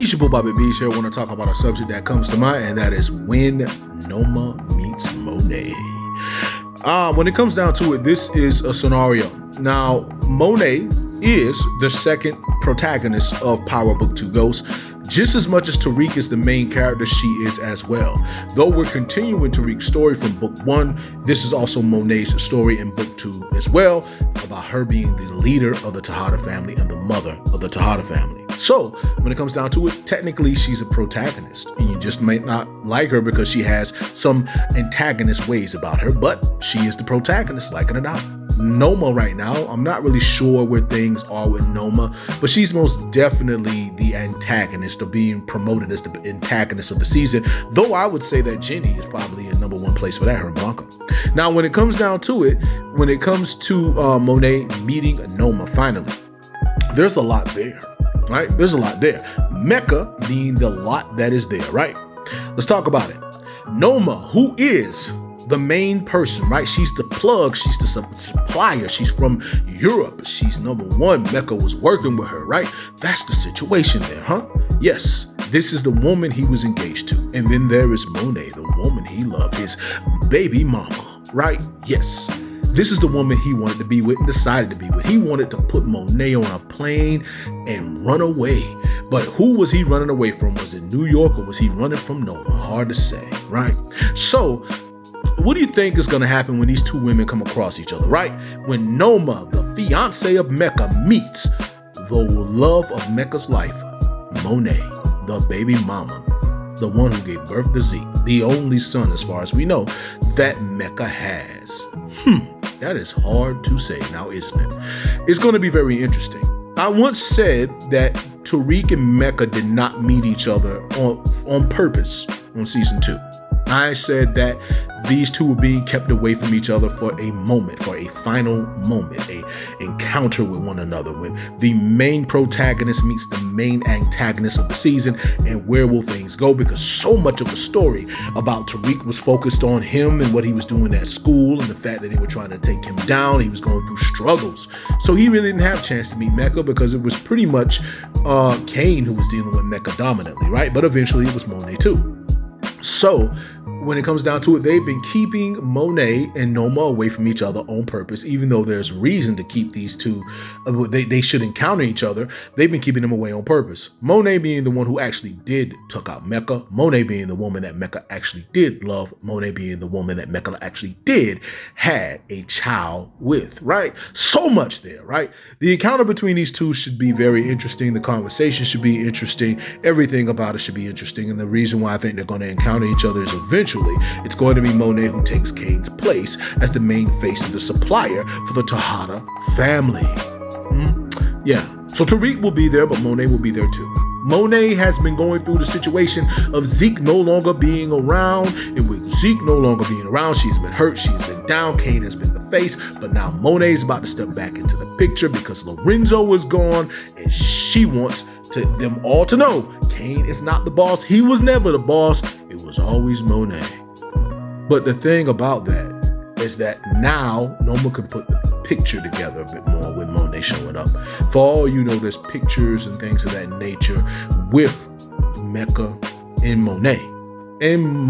It's your boy Bobby Beach here. I want to talk about a subject that comes to mind, and that is when Noma meets Monet. When it comes down to it, this is a scenario. Now, Monet is the second protagonist of Power Book 2 Ghost. Just as much as Tariq is the main character, she is as well. Though we're continuing Tariq's story from book 1, this is also Monet's story in book 2 as well, about her being the leader of the Tejada family and the mother of the Tejada family. So when it comes down to it, technically she's a protagonist, and you just might not like her because she has some antagonist ways about her, but she is the protagonist, like it or not. Noma right now, I'm not really sure where things are with Noma, but she's most definitely the antagonist, or being promoted as the antagonist of the season, though I would say that Jenny is probably in number 1 place for that, her and Blanca. Now, when it comes down to it, when it comes to Monet meeting Noma, finally, there's a lot there, right? There's a lot there. Mecca being the lot that is there, right? Let's talk about it. Noma, who is the main person, right? She's the plug. She's the supplier. She's from Europe. She's number 1. Mecca was working with her, right? That's the situation there, huh? Yes, this is the woman he was engaged to. And then there is Monet, the woman he loved, his baby mama, right? Yes. This is the woman he wanted to be with and decided to be with. He wanted to put Monet on a plane and run away. But who was he running away from? Was it New York, or was he running from Noma? Hard to say, right? So, what do you think is going to happen when these two women come across each other, right? When Noma, the fiance of Mecca, meets the love of Mecca's life, Monet, the baby mama, the one who gave birth to Zeke, the only son, as far as we know, that Mecca has. That is hard to say now, isn't it? It's going to be very interesting. I once said that Tariq and Mecca did not meet each other on purpose on season 2. I said that these two were being kept away from each other for a moment, for a final moment, a encounter with one another, when the main protagonist meets the main antagonist of the season, and where will things go? Because so much of the story about Tariq was focused on him and what he was doing at school, and the fact that they were trying to take him down. He was going through struggles. So he really didn't have a chance to meet Mecca, because it was pretty much Kane who was dealing with Mecca dominantly, right? But eventually it was Monet too. So when it comes down to it, they've been keeping Monet and Noma away from each other on purpose, even though there's reason to keep these two, they should encounter each other. They've been keeping them away on purpose. Monet being the one who actually did took out Mecca. Monet being the woman that Mecca actually did love. Monet being the woman that Mecca actually did had a child with, right? So much there, right? The encounter between these two should be very interesting. The conversation should be interesting. Everything about it should be interesting. And the reason why I think they're going to encounter each other is eventually it's going to be Monet who takes Kane's place as the main face of the supplier for the Tejada family. Yeah, so Tariq will be there, but Monet will be there too. Monet has been going through the situation of Zeke no longer being around, and with Zeke no longer being around, she's been hurt, she's been down, Kane has been the face, but now Monet is about to step back into the picture because Lorenzo is gone, and she wants them all to know Kane is not the boss. He was never the boss. It was always Monet. But the thing about that is that now Noma can put the picture together a bit more with Monet showing up. For all you know, there's pictures and things of that nature with Mecca and Monet. And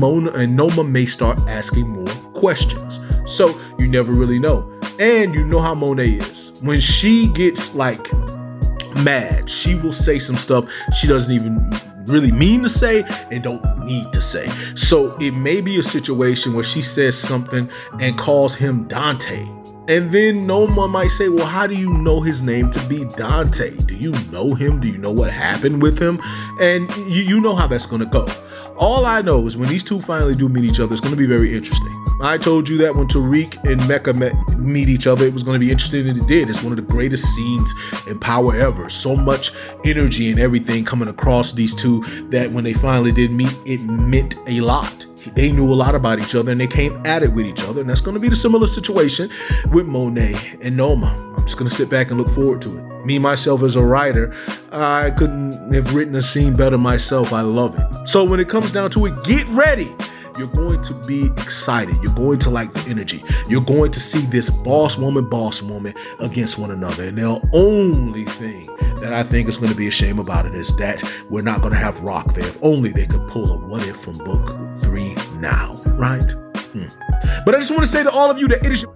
Noma may start asking more questions. So you never really know. And you know how Monet is. When she gets mad, she will say some stuff she doesn't even really mean to say and don't need to say. So it may be a situation where she says something and calls him Dante. And then Noma might say, well, how do you know his name to be Dante? Do you know him? Do you know what happened with him? And you know how that's going to go. All I know is when these two finally do meet each other, it's going to be very interesting. I told you that when Tariq and Mecca meet each other, it was going to be interesting, and it did. It's one of the greatest scenes in Power ever. So much energy and everything coming across these two that when they finally did meet, it meant a lot. They knew a lot about each other, and they came at it with each other, and that's going to be the similar situation with Monet and Noma. I'm just going to sit back and look forward to it. Me, myself, as a writer, I couldn't have written a scene better myself. I love it. So when it comes down to it, get ready. you're going to be excited. You're going to like the energy. You're going to see this boss woman against one another. And the only thing that I think is going to be a shame about it is that we're not going to have Rock there. If only they could pull a what if from book 3 now, right? But I just want to say to all of you that it is your